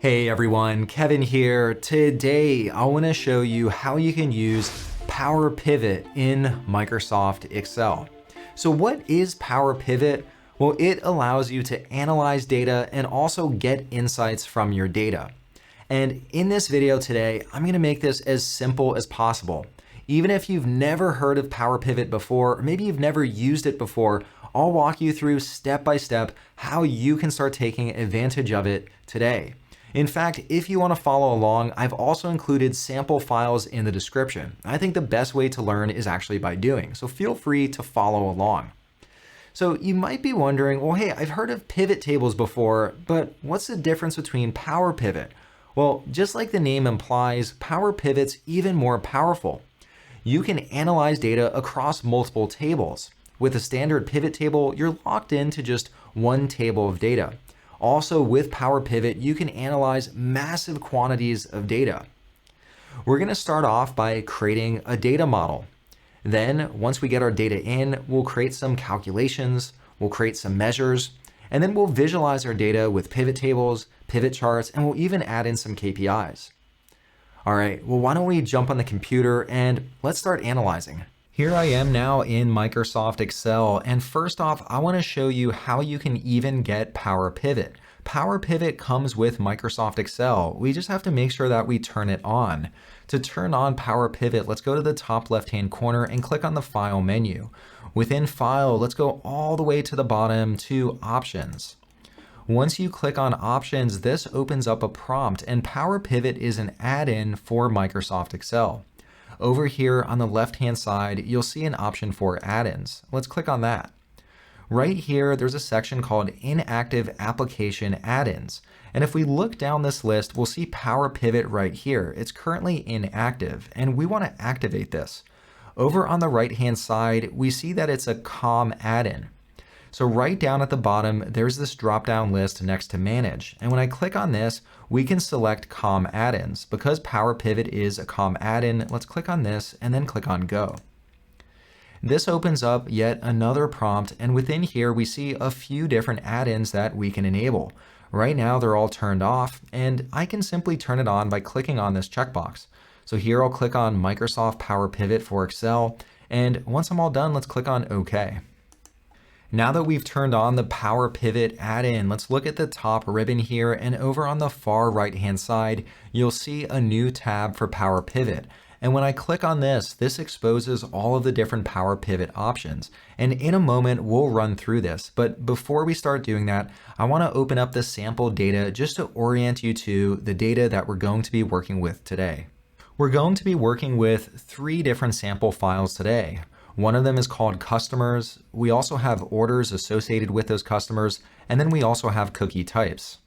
Hey everyone, Kevin here. Today I want to show you how you can use Power Pivot in Microsoft Excel. So what is Power Pivot? Well, it allows you to analyze data and also get insights from your data. And in this video today, I'm going to make this as simple as possible. Even if you've never heard of Power Pivot before, or maybe you've never used it before, I'll walk you through step by step how you can start taking advantage of it today. In fact, if you want to follow along, I've also included sample files in the description. I think the best way to learn is actually by doing, so feel free to follow along. So you might be wondering, well, hey, I've heard of pivot tables before, but what's the difference between Power Pivot? Well, just like the name implies, Power Pivot's even more powerful. You can analyze data across multiple tables. With a standard pivot table, you're locked into just one table of data. Also, with Power Pivot, you can analyze massive quantities of data. We're going to start off by creating a data model. Then, once we get our data in, we'll create some calculations, we'll create some measures, and then we'll visualize our data with pivot tables, pivot charts, and we'll even add in some KPIs. All right, well, why don't we jump on the computer and let's start analyzing. Here I am now in Microsoft Excel, and first off, I want to show you how you can even get Power Pivot. Power Pivot comes with Microsoft Excel. We just have to make sure that we turn it on. To turn on Power Pivot, let's go to the top left-hand corner and click on the File menu. Within File, let's go all the way to the bottom to Options. Once you click on Options, this opens up a prompt, and Power Pivot is an add-in for Microsoft Excel. Over here on the left-hand side, you'll see an option for add-ins. Let's click on that. Right here, there's a section called Inactive Application Add-ins. And if we look down this list, we'll see Power Pivot right here. It's currently inactive, and we want to activate this. Over on the right-hand side, we see that it's a COM add-in. So right down at the bottom, there's this drop-down list next to Manage. And when I click on this, we can select COM add-ins. Because Power Pivot is a COM add-in, let's click on this and then click on Go. This opens up yet another prompt, and within here we see a few different add-ins that we can enable. Right now they're all turned off, and I can simply turn it on by clicking on this checkbox. So here I'll click on Microsoft Power Pivot for Excel, and once I'm all done, let's click on OK. Now that we've turned on the Power Pivot add-in, let's look at the top ribbon here, and over on the far right-hand side, you'll see a new tab for Power Pivot. And when I click on this, this exposes all of the different Power Pivot options. And in a moment, we'll run through this. But before we start doing that, I want to open up the sample data just to orient you to the data that we're going to be working with today. We're going to be working with 3 different sample files today. One of them is called customers. We also have orders associated with those customers, and then we also have cookie types.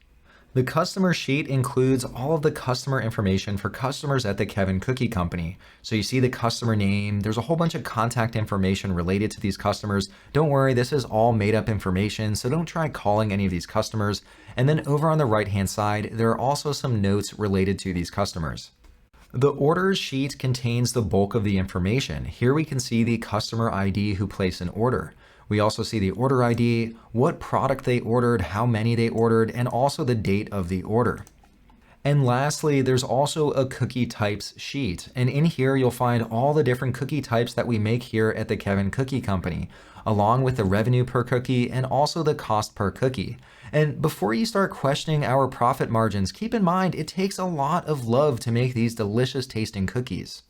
The customer sheet includes all of the customer information for customers at the Kevin Cookie Company. So you see the customer name, there's a whole bunch of contact information related to these customers. Don't worry, this is all made up information, so don't try calling any of these customers. And then over on the right-hand side, there are also some notes related to these customers. The orders sheet contains the bulk of the information. Here we can see the customer ID who placed an order. We also see the order ID, what product they ordered, how many they ordered, and also the date of the order. And lastly, there's also a cookie types sheet. And in here, you'll find all the different cookie types that we make here at the Kevin Cookie Company, along with the revenue per cookie and also the cost per cookie. And before you start questioning our profit margins, keep in mind it takes a lot of love to make these delicious tasting cookies.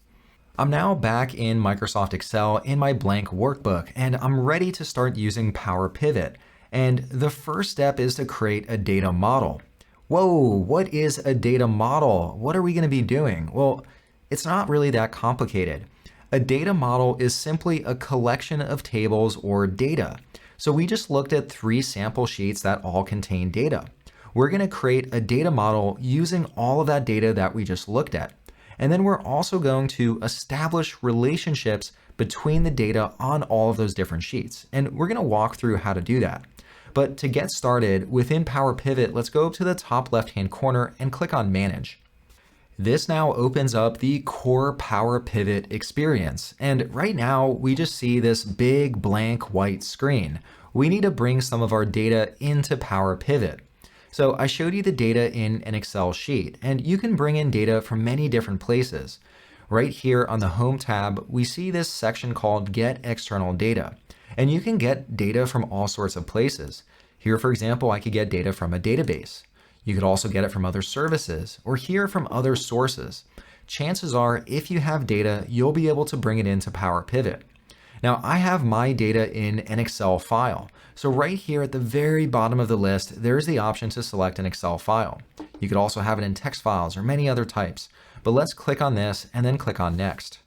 I'm now back in Microsoft Excel in my blank workbook, and I'm ready to start using Power Pivot. And the first step is to create a data model. Whoa, what is a data model? What are we going to be doing? Well, it's not really that complicated. A data model is simply a collection of tables or data. So we just looked at 3 sample sheets that all contain data. We're going to create a data model using all of that data that we just looked at. And then we're also going to establish relationships between the data on all of those different sheets. And we're going to walk through how to do that. But to get started, within Power Pivot, let's go up to the top left-hand corner and click on Manage. This now opens up the core Power Pivot experience. And right now, we just see this big blank white screen. We need to bring some of our data into Power Pivot. So I showed you the data in an Excel sheet, and you can bring in data from many different places. Right here on the Home tab, we see this section called Get External Data, and you can get data from all sorts of places. Here, for example, I could get data from a database. You could also get it from other services or hear from other sources. Chances are, if you have data, you'll be able to bring it into Power Pivot. Now, I have my data in an Excel file. So right here at the very bottom of the list, there's the option to select an Excel file. You could also have it in text files or many other types. But let's click on this and then click on Next.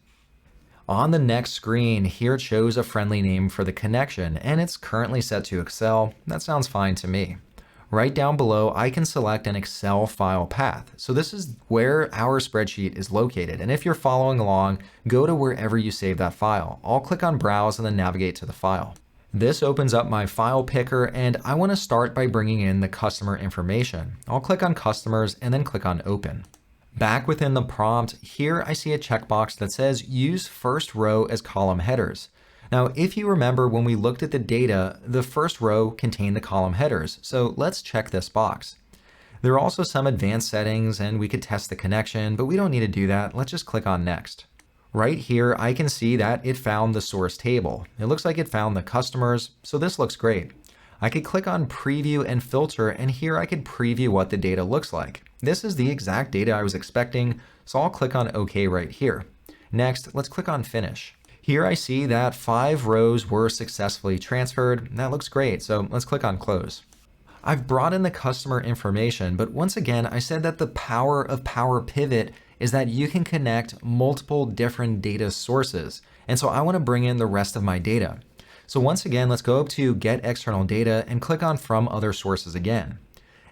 On the next screen, here it shows a friendly name for the connection, and it's currently set to Excel. That sounds fine to me. Right down below, I can select an Excel file path. So this is where our spreadsheet is located. And if you're following along, go to wherever you save that file. I'll click on Browse and then navigate to the file. This opens up my file picker, and I want to start by bringing in the customer information. I'll click on Customers and then click on Open. Back within the prompt, here I see a checkbox that says Use first row as column headers. Now, if you remember when we looked at the data, the first row contained the column headers, so let's check this box. There are also some advanced settings and we could test the connection, but we don't need to do that. Let's just click on Next. Right here, I can see that it found the source table. It looks like it found the customers, so this looks great. I could click on Preview and Filter, and here I could preview what the data looks like. This is the exact data I was expecting, so I'll click on OK right here. Next, let's click on Finish. Here I see that 5 rows were successfully transferred. That looks great, so let's click on Close. I've brought in the customer information, but once again, I said that the power of Power Pivot is that you can connect multiple different data sources. And so I want to bring in the rest of my data. So once again, let's go up to Get External Data and click on From Other Sources again.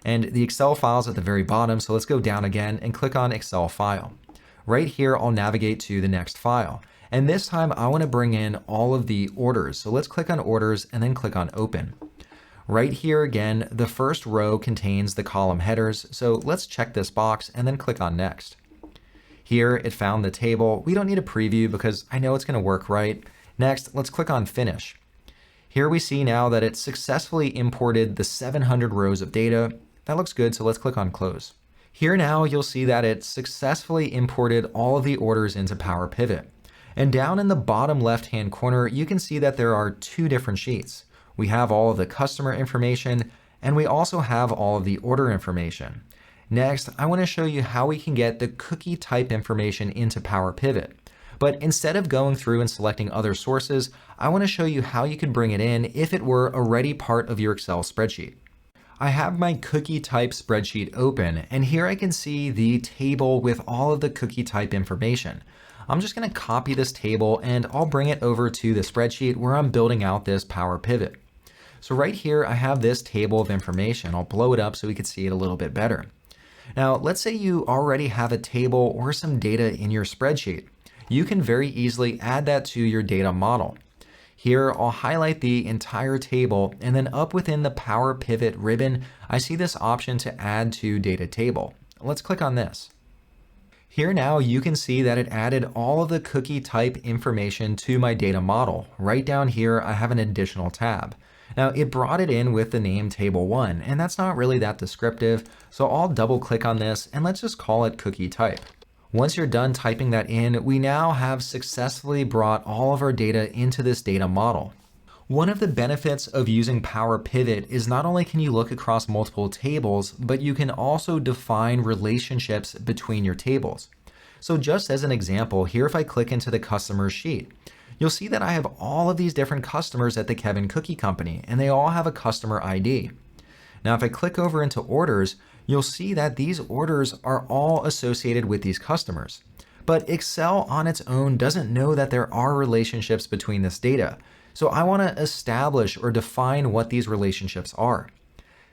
And the Excel file is at the very bottom, so let's go down again and click on Excel File. Right here, I'll navigate to the next file. And this time I want to bring in all of the orders. So let's click on Orders and then click on Open. Right here again, the first row contains the column headers. So let's check this box and then click on Next. Here it found the table. We don't need a preview because I know it's going to work right. Next, let's click on Finish. Here we see now that it successfully imported the 700 rows of data. That looks good, so let's click on Close. Here now you'll see that it successfully imported all of the orders into Power Pivot. And down in the bottom left-hand corner, you can see that there are 2 different sheets. We have all of the customer information, and we also have all of the order information. Next, I want to show you how we can get the cookie type information into Power Pivot. But instead of going through and selecting other sources, I want to show you how you could bring it in if it were already part of your Excel spreadsheet. I have my cookie type spreadsheet open, and here I can see the table with all of the cookie type information. I'm just going to copy this table and I'll bring it over to the spreadsheet where I'm building out this Power Pivot. So right here, I have this table of information. I'll blow it up so we can see it a little bit better. Now, let's say you already have a table or some data in your spreadsheet. You can very easily add that to your data model. Here, I'll highlight the entire table, and then up within the Power Pivot ribbon, I see this option to add to data table. Let's click on this. Here now you can see that it added all of the cookie type information to my data model. Right down here, I have an additional tab. Now it brought it in with the name Table 1, and that's not really that descriptive, so I'll double click on this and let's just call it cookie type. Once you're done typing that in, we now have successfully brought all of our data into this data model. One of the benefits of using Power Pivot is not only can you look across multiple tables, but you can also define relationships between your tables. So just as an example, here if I click into the customer sheet, you'll see that I have all of these different customers at the Kevin Cookie Company, and they all have a customer ID. Now if I click over into orders, you'll see that these orders are all associated with these customers. But Excel on its own doesn't know that there are relationships between this data. So I want to establish or define what these relationships are.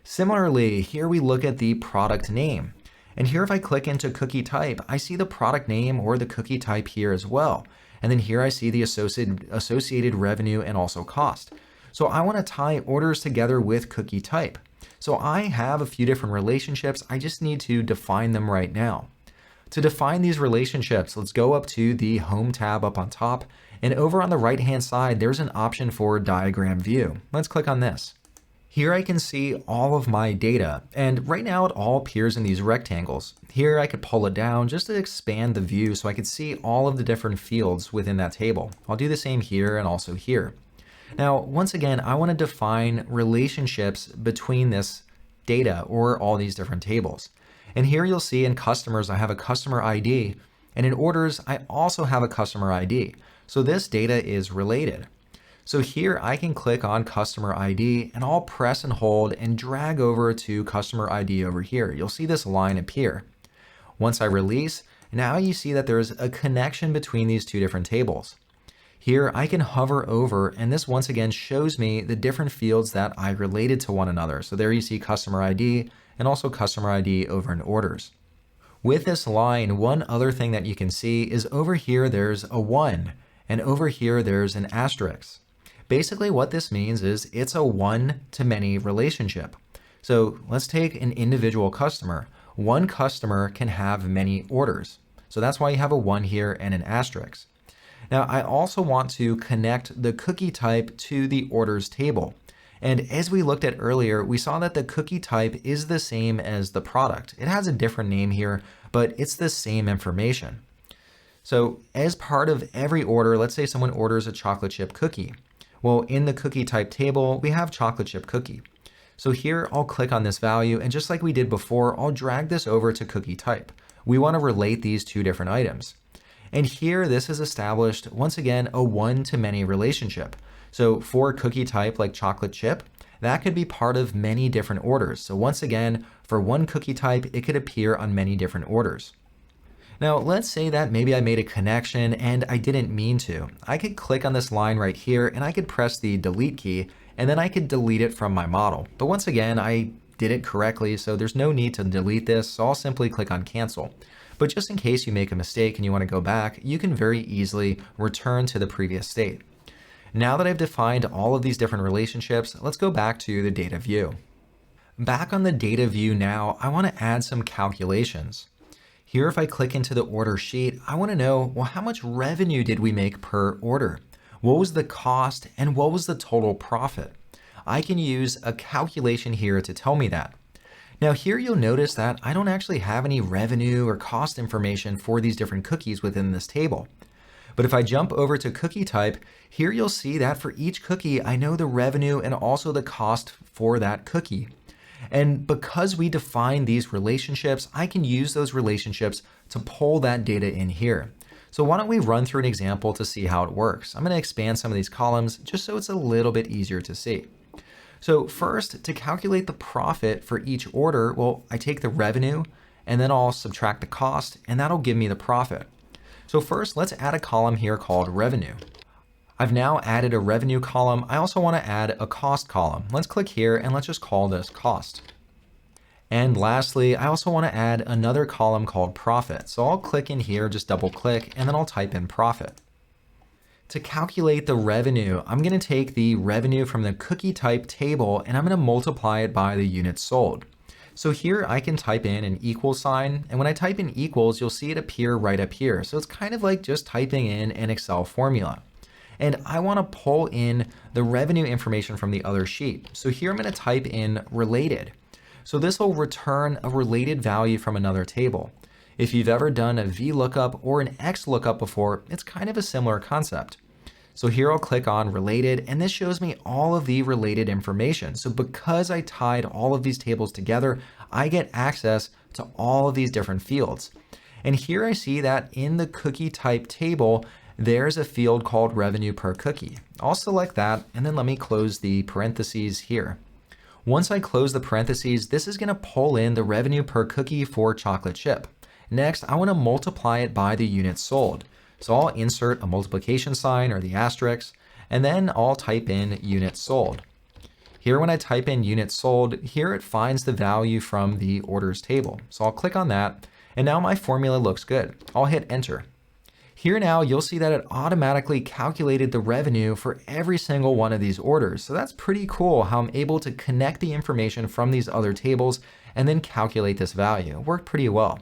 Similarly, here we look at the product name. And here if I click into cookie type, I see the product name or the cookie type here as well. And then here I see the associated revenue and also cost. So I want to tie orders together with cookie type. So I have a few different relationships. I just need to define them right now. To define these relationships, let's go up to the Home tab up on top. And over on the right-hand side, there's an option for Diagram View. Let's click on this. Here I can see all of my data, and right now it all appears in these rectangles. Here I could pull it down just to expand the view so I could see all of the different fields within that table. I'll do the same here and also here. Now, once again, I want to define relationships between this data or all these different tables. And here you'll see in customers, I have a customer ID, and in orders, I also have a customer ID. So this data is related. So here I can click on customer ID and I'll press and hold and drag over to customer ID over here. You'll see this line appear. Once I release, now you see that there's a connection between these two different tables. Here I can hover over and this once again shows me the different fields that I related to one another. So there you see customer ID and also customer ID over in orders. With this line, one other thing that you can see is over here there's a 1 and over here there's an asterisk. Basically what this means is it's a one-to-many relationship. So let's take an individual customer. One customer can have many orders. So that's why you have a 1 here and an asterisk. Now I also want to connect the cookie type to the orders table. And as we looked at earlier, we saw that the cookie type is the same as the product. It has a different name here, but it's the same information. So as part of every order, let's say someone orders a chocolate chip cookie. Well, in the cookie type table, we have chocolate chip cookie. So here I'll click on this value, and just like we did before, I'll drag this over to cookie type. We want to relate these two different items. And here this is established, once again, a one-to-many relationship. So for cookie type like chocolate chip, that could be part of many different orders. So once again, for one cookie type, it could appear on many different orders. Now, let's say that maybe I made a connection and I didn't mean to. I could click on this line right here and I could press the delete key and then I could delete it from my model. But once again, I did it correctly, so there's no need to delete this. So I'll simply click on cancel. But just in case you make a mistake and you want to go back, you can very easily return to the previous state. Now that I've defined all of these different relationships, let's go back to the data view. Back on the data view now, I want to add some calculations. Here, if I click into the order sheet, I want to know, well, how much revenue did we make per order? What was the cost and what was the total profit? I can use a calculation here to tell me that. Now here you'll notice that I don't actually have any revenue or cost information for these different cookies within this table. But if I jump over to cookie type, here you'll see that for each cookie, I know the revenue and also the cost for that cookie. And because we define these relationships, I can use those relationships to pull that data in here. So why don't we run through an example to see how it works? I'm going to expand some of these columns just so it's a little bit easier to see. So first, to calculate the profit for each order, well, I take the revenue and then I'll subtract the cost and that'll give me the profit. So first, let's add a column here called revenue. I've now added a revenue column. I also want to add a cost column. Let's click here and let's just call this cost. And lastly, I also want to add another column called profit. So I'll click in here, just double click, and then I'll type in profit. To calculate the revenue, I'm going to take the revenue from the cookie type table and I'm going to multiply it by the units sold. So here I can type in an equal sign, and when I type in equals, you'll see it appear right up here. So it's kind of like just typing in an Excel formula. And I want to pull in the revenue information from the other sheet. So here I'm going to type in related. So this will return a related value from another table. If you've ever done a VLOOKUP or an XLOOKUP before, it's kind of a similar concept. So here I'll click on related, and this shows me all of the related information. So because I tied all of these tables together, I get access to all of these different fields. And here I see that in the cookie type table, there's a field called revenue per cookie. I'll select that, and then let me close the parentheses here. Once I close the parentheses, this is going to pull in the revenue per cookie for chocolate chip. Next, I want to multiply it by the units sold. So I'll insert a multiplication sign or the asterisk, and then I'll type in units sold. Here, when I type in units sold, here it finds the value from the orders table. So I'll click on that, and now my formula looks good. I'll hit enter. Here now, you'll see that it automatically calculated the revenue for every single one of these orders. So that's pretty cool how I'm able to connect the information from these other tables and then calculate this value. It worked pretty well.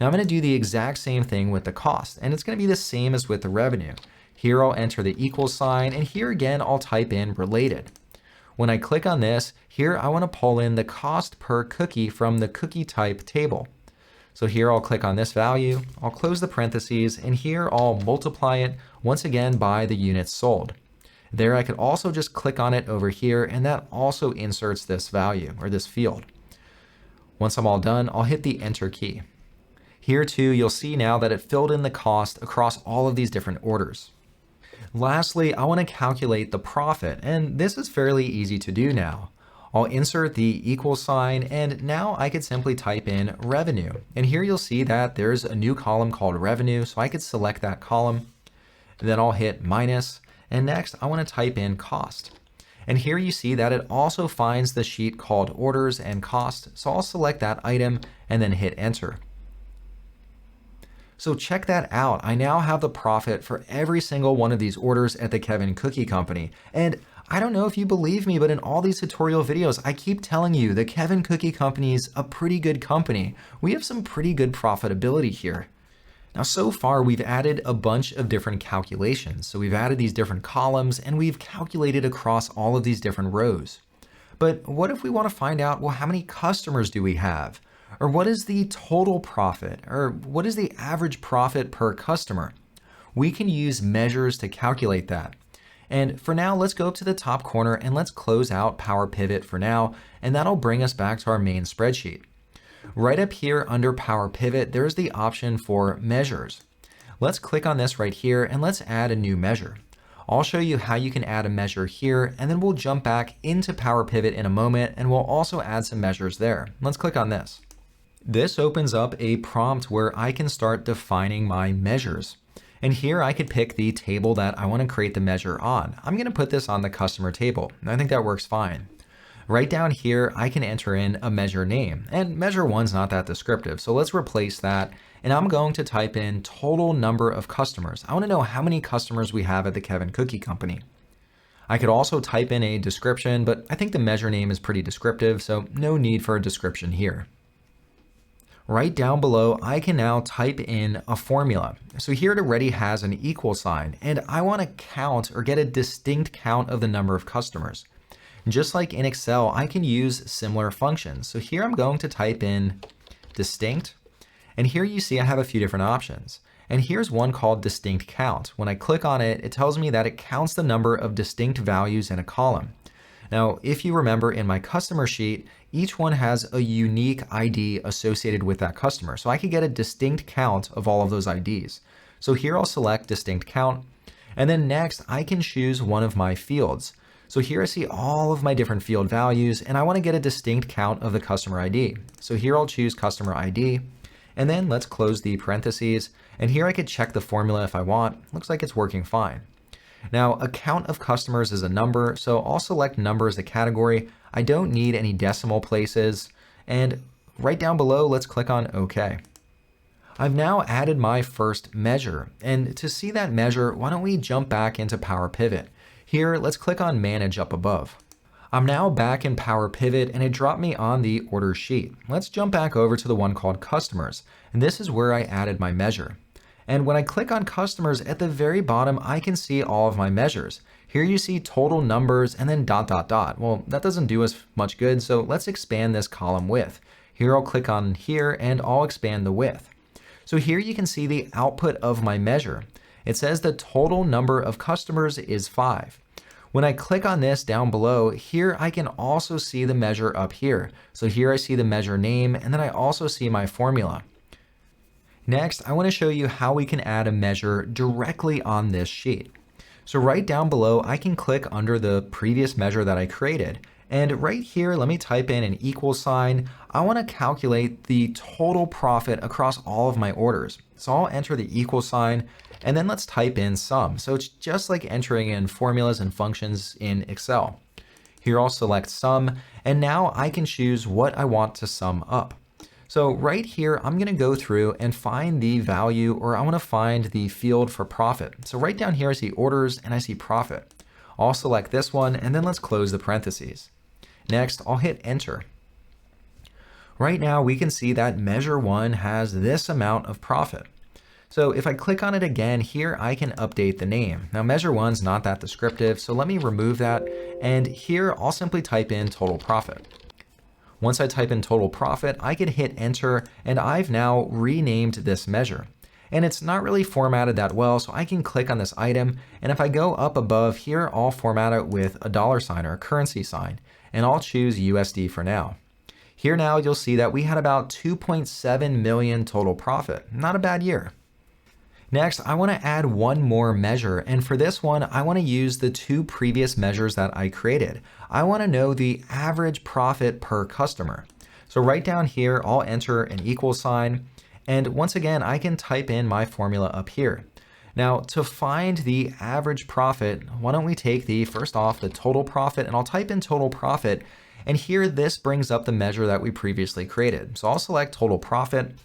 Now I'm going to do the exact same thing with the cost, and it's going to be the same as with the revenue. Here I'll enter the equal sign, and here again I'll type in related. When I click on this, here I want to pull in the cost per cookie from the cookie type table. So here I'll click on this value, I'll close the parentheses, and here I'll multiply it once again by the units sold. There I could also just click on it over here, and that also inserts this value or this field. Once I'm all done, I'll hit the enter key. Here too, you'll see now that it filled in the cost across all of these different orders. Lastly, I want to calculate the profit, and this is fairly easy to do now. I'll insert the equal sign, and now I could simply type in revenue. And here you'll see that there's a new column called revenue, so I could select that column. Then I'll hit minus, and next I want to type in cost. And here you see that it also finds the sheet called orders and cost, so I'll select that item and then hit enter. So check that out. I now have the profit for every single one of these orders at the Kevin Cookie Company. And I don't know if you believe me, but in all these tutorial videos, I keep telling you the Kevin Cookie Company is a pretty good company. We have some pretty good profitability here. Now, so far, we've added a bunch of different calculations. So we've added these different columns and we've calculated across all of these different rows. But what if we want to find out, well, how many customers do we have? Or what is the total profit? Or what is the average profit per customer? We can use measures to calculate that. And for now, let's go up to the top corner and let's close out Power Pivot for now, and that'll bring us back to our main spreadsheet. Right up here under Power Pivot, there's the option for measures. Let's click on this right here and let's add a new measure. I'll show you how you can add a measure here, and then we'll jump back into Power Pivot in a moment, and we'll also add some measures there. Let's click on this. This opens up a prompt where I can start defining my measures. And here I could pick the table that I want to create the measure on. I'm going to put this on the customer table. I think that works fine. Right down here, I can enter in a measure name, and measure one's not that descriptive. So let's replace that. And I'm going to type in total number of customers. I want to know how many customers we have at the Kevin Cookie Company. I could also type in a description, but I think the measure name is pretty descriptive, so no need for a description here. Right down below, I can now type in a formula. So here it already has an equal sign, and I want to count or get a distinct count of the number of customers. Just like in Excel, I can use similar functions. So here I'm going to type in distinct, and here you see I have a few different options. And here's one called distinct count. When I click on it, it tells me that it counts the number of distinct values in a column. Now, if you remember in my customer sheet, each one has a unique ID associated with that customer. So I could get a distinct count of all of those IDs. So here I'll select distinct count. And then next I can choose one of my fields. So here I see all of my different field values, and I want to get a distinct count of the customer ID. So here I'll choose customer ID, and then let's close the parentheses. And here I could check the formula if I want. Looks like it's working fine. Now, a count of customers is a number, so I'll select number as a category. I don't need any decimal places. And right down below, let's click on OK. I've now added my first measure. And to see that measure, why don't we jump back into Power Pivot? Here, let's click on Manage up above. I'm now back in Power Pivot, and it dropped me on the order sheet. Let's jump back over to the one called Customers. And this is where I added my measure. And when I click on customers at the very bottom, I can see all of my measures. Here you see total numbers and then ... Well, that doesn't do us much good, so let's expand this column width. Here I'll click on here and I'll expand the width. So here you can see the output of my measure. It says the total number of customers is 5. When I click on this down below, here I can also see the measure up here. So here I see the measure name, and then I also see my formula. Next, I want to show you how we can add a measure directly on this sheet. So right down below, I can click under the previous measure that I created. And right here, let me type in an equal sign. I want to calculate the total profit across all of my orders. So I'll enter the equal sign, and then let's type in sum. So it's just like entering in formulas and functions in Excel. Here I'll select sum, and now I can choose what I want to sum up. So right here, I'm going to go through and find the value, or I want to find the field for profit. So right down here, I see orders and I see profit. I'll select this one, and then let's close the parentheses. Next, I'll hit enter. Right now, we can see that measure one has this amount of profit. So if I click on it again, here I can update the name. Now measure one's not that descriptive, so let me remove that. And here I'll simply type in total profit. Once I type in total profit, I can hit enter and I've now renamed this measure. And it's not really formatted that well, so I can click on this item. And if I go up above here, I'll format it with a $sign or a currency sign, and I'll choose USD for now. Here now you'll see that we had about 2.7 million total profit. Not a bad year. Next, I want to add one more measure, and for this one, I want to use the two previous measures that I created. I want to know the average profit per customer. So right down here, I'll enter an equal sign, and once again, I can type in my formula up here. Now, to find the average profit, why don't we take first off the total profit, and I'll type in total profit, and here this brings up the measure that we previously created. So I'll select total profit,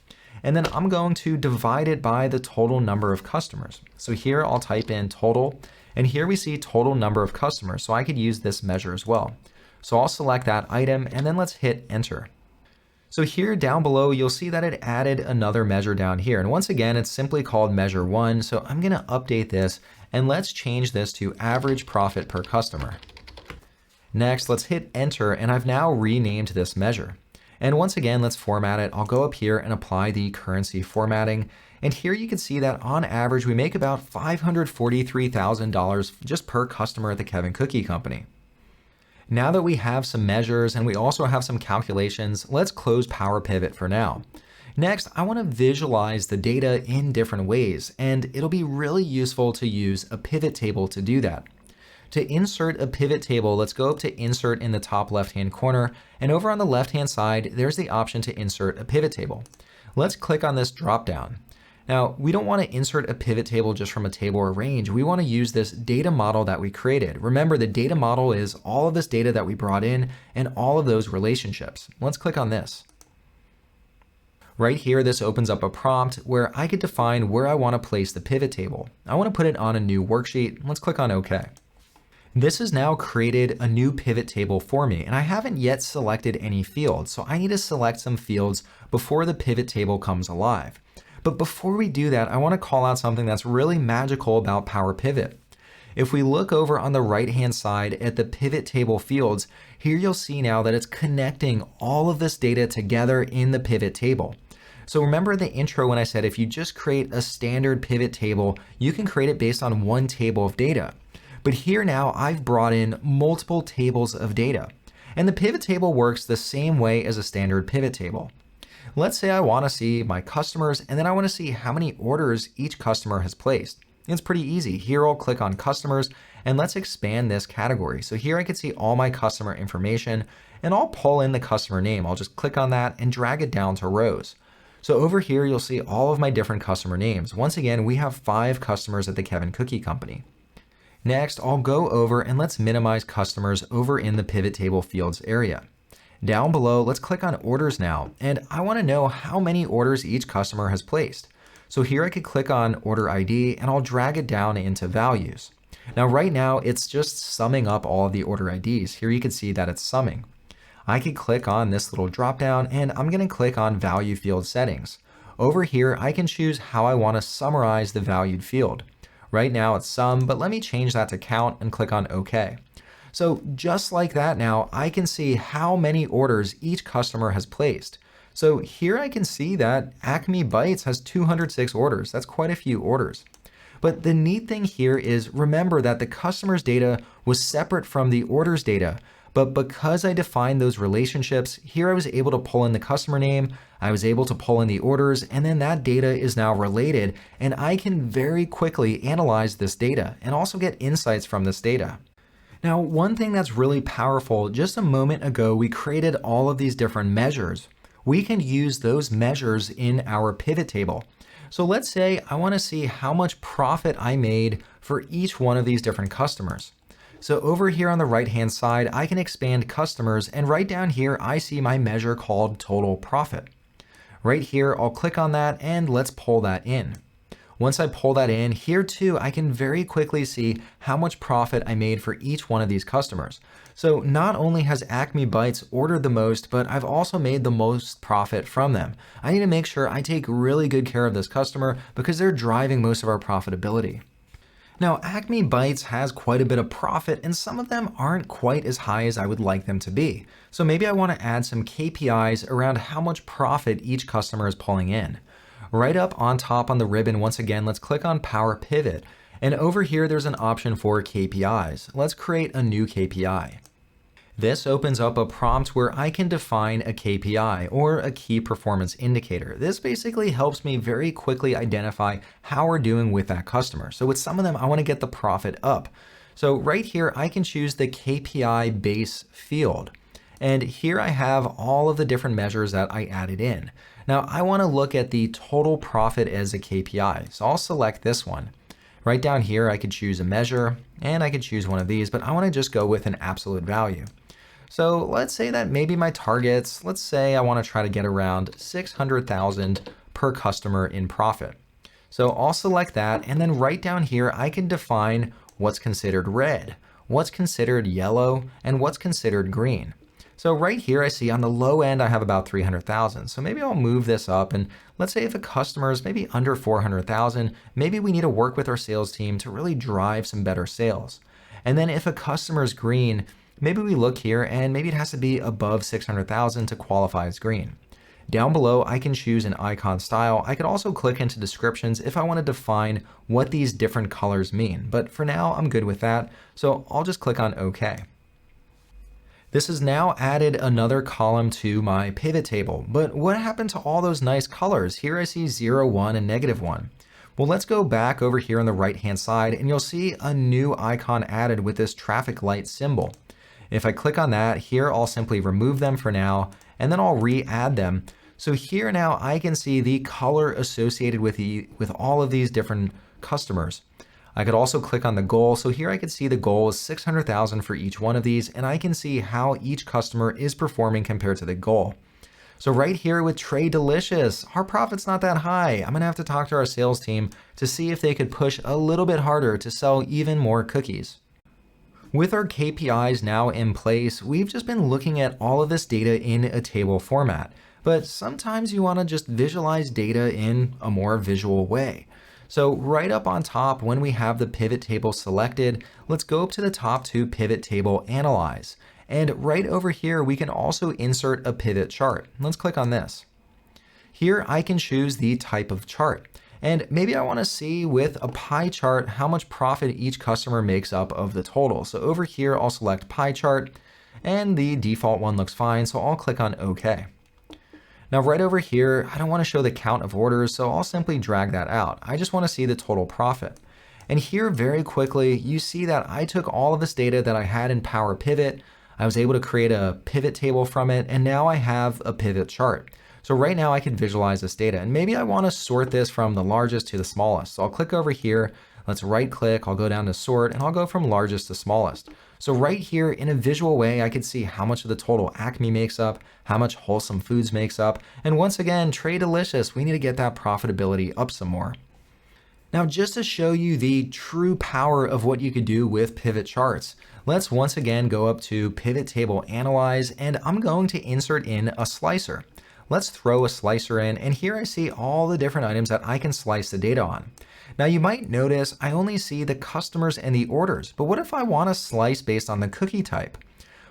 and then I'm going to divide it by the total number of customers. So here I'll type in total, and here we see total number of customers. So I could use this measure as well. So I'll select that item, and then let's hit enter. So here down below, you'll see that it added another measure down here. And once again, it's simply called measure one. So I'm gonna update this, and let's change this to average profit per customer. Next, let's hit enter, and I've now renamed this measure. And once again, let's format it. I'll go up here and apply the currency formatting. And here you can see that on average, we make about $543,000 just per customer at the Kevin Cookie Company. Now that we have some measures and we also have some calculations, let's close Power Pivot for now. Next, I want to visualize the data in different ways, and it'll be really useful to use a pivot table to do that. To insert a pivot table, let's go up to insert in the top left-hand corner, and over on the left-hand side, there's the option to insert a pivot table. Let's click on this drop-down. Now, we don't want to insert a pivot table just from a table or range. We want to use this data model that we created. Remember, the data model is all of this data that we brought in and all of those relationships. Let's click on this. Right here, this opens up a prompt where I could define where I want to place the pivot table. I want to put it on a new worksheet. Let's click on OK. This has now created a new pivot table for me, and I haven't yet selected any fields, so I need to select some fields before the pivot table comes alive. But before we do that, I want to call out something that's really magical about Power Pivot. If we look over on the right-hand side at the pivot table fields, here you'll see now that it's connecting all of this data together in the pivot table. So remember the intro when I said if you just create a standard pivot table, you can create it based on one table of data. But here now I've brought in multiple tables of data, and the pivot table works the same way as a standard pivot table. Let's say I want to see my customers, and then I want to see how many orders each customer has placed. It's pretty easy. Here I'll click on customers, and let's expand this category. So here I can see all my customer information, and I'll pull in the customer name. I'll just click on that and drag it down to rows. So over here, you'll see all of my different customer names. Once again, we have 5 customers at the Kevin Cookie Company. Next, I'll go over and let's minimize customers over in the pivot table fields area. Down below, let's click on orders now, and I want to know how many orders each customer has placed. So here I could click on order ID and I'll drag it down into values. Now right now, it's just summing up all of the order IDs. Here you can see that it's summing. I could click on this little drop down and I'm going to click on value field settings. Over here, I can choose how I want to summarize the valued field. Right now it's sum, but let me change that to count and click on OK. So just like that now, I can see how many orders each customer has placed. So here I can see that Acme Bites has 206 orders. That's quite a few orders. But the neat thing here is remember that the customer's data was separate from the orders data. But because I defined those relationships, here I was able to pull in the customer name, I was able to pull in the orders, and then that data is now related, and I can very quickly analyze this data and also get insights from this data. Now, one thing that's really powerful, just a moment ago, we created all of these different measures. We can use those measures in our pivot table. So let's say I want to see how much profit I made for each one of these different customers. So over here on the right-hand side, I can expand customers, and right down here, I see my measure called total profit. Right here, I'll click on that and let's pull that in. Once I pull that in, here too, I can very quickly see how much profit I made for each one of these customers. So not only has Acme Bites ordered the most, but I've also made the most profit from them. I need to make sure I take really good care of this customer because they're driving most of our profitability. Now, Acme Bites has quite a bit of profit, and some of them aren't quite as high as I would like them to be. So maybe I want to add some KPIs around how much profit each customer is pulling in. Right up on top on the ribbon, once again, let's click on Power Pivot. And over here, there's an option for KPIs. Let's create a new KPI. This opens up a prompt where I can define a KPI or a key performance indicator. This basically helps me very quickly identify how we're doing with that customer. So with some of them, I want to get the profit up. So right here, I can choose the KPI base field. And here I have all of the different measures that I added in. Now I want to look at the total profit as a KPI. So I'll select this one. Right down here, I could choose a measure and I could choose one of these, but I want to just go with an absolute value. So let's say that maybe my targets, let's say I want to try to get around 600,000 per customer in profit. So I'll select that, and then right down here, I can define what's considered red, what's considered yellow, and what's considered green. So right here, I see on the low end, I have about 300,000. So maybe I'll move this up, and let's say if a customer is maybe under 400,000, maybe we need to work with our sales team to really drive some better sales. And then if a customer is green, maybe we look here and maybe it has to be above 600,000 to qualify as green. Down below, I can choose an icon style. I could also click into descriptions if I want to define what these different colors mean. But for now, I'm good with that. So I'll just click on OK. This has now added another column to my pivot table. But what happened to all those nice colors? Here I see 0, 1, and -1. Well, let's go back over here on the right-hand side and you'll see a new icon added with this traffic light symbol. If I click on that, here I'll simply remove them for now, and then I'll re-add them. So here now I can see the color associated with all of these different customers. I could also click on the goal. So here I can see the goal is 600,000 for each one of these, and I can see how each customer is performing compared to the goal. So right here with Trade Delicious, our profit's not that high. I'm gonna have to talk to our sales team to see if they could push a little bit harder to sell even more cookies. With our KPIs now in place, we've just been looking at all of this data in a table format, but sometimes you want to just visualize data in a more visual way. So right up on top, when we have the pivot table selected, let's go up to the top to Pivot Table Analyze. And right over here, we can also insert a pivot chart. Let's click on this. Here I can choose the type of chart. And maybe I want to see with a pie chart how much profit each customer makes up of the total. So over here, I'll select pie chart and the default one looks fine. So I'll click on OK. Now right over here, I don't want to show the count of orders, so I'll simply drag that out. I just want to see the total profit. And here very quickly, you see that I took all of this data that I had in Power Pivot. I was able to create a pivot table from it, and now I have a pivot chart. So right now I can visualize this data, and maybe I want to sort this from the largest to the smallest. So I'll click over here, let's right click, I'll go down to sort, and I'll go from largest to smallest. So right here in a visual way, I could see how much of the total Acme makes up, how much Wholesome Foods makes up, and once again, Trade Delicious, we need to get that profitability up some more. Now, just to show you the true power of what you could do with pivot charts, let's once again go up to Pivot Table Analyze, and I'm going to insert in a slicer. Let's throw a slicer in, and here I see all the different items that I can slice the data on. Now you might notice I only see the customers and the orders, but what if I want to slice based on the cookie type?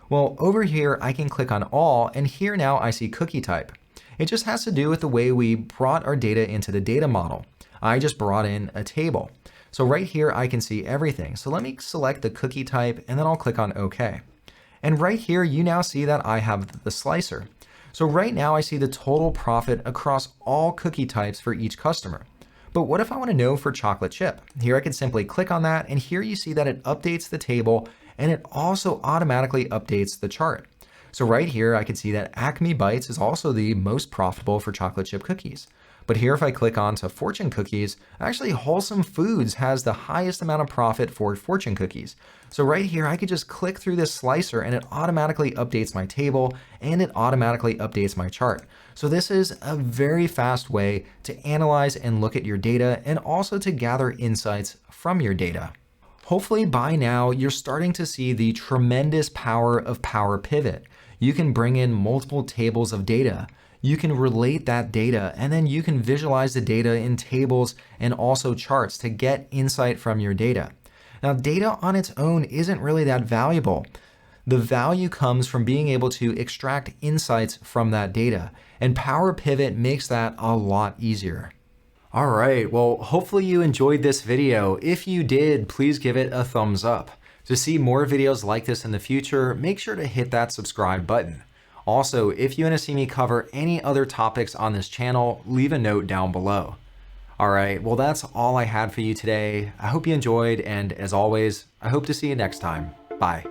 Well, over here I can click on all, and here now I see cookie type. It just has to do with the way we brought our data into the data model. I just brought in a table. So right here I can see everything. So let me select the cookie type, and then I'll click on OK. And right here you now see that I have the slicer. So right now I see the total profit across all cookie types for each customer. But what if I want to know for chocolate chip? Here I can simply click on that, and here you see that it updates the table and it also automatically updates the chart. So right here I can see that Acme Bites is also the most profitable for chocolate chip cookies. But here, if I click on to fortune cookies, actually Wholesome Foods has the highest amount of profit for fortune cookies. So right here, I could just click through this slicer and it automatically updates my table and it automatically updates my chart. So this is a very fast way to analyze and look at your data and also to gather insights from your data. Hopefully by now, you're starting to see the tremendous power of Power Pivot. You can bring in multiple tables of data. You can relate that data, and then you can visualize the data in tables and also charts to get insight from your data. Now, data on its own isn't really that valuable. The value comes from being able to extract insights from that data, and Power Pivot makes that a lot easier. All right, well, hopefully you enjoyed this video. If you did, please give it a thumbs up. To see more videos like this in the future, make sure to hit that subscribe button. Also, if you want to see me cover any other topics on this channel, leave a note down below. All right, well, that's all I had for you today. I hope you enjoyed, and as always, I hope to see you next time. Bye.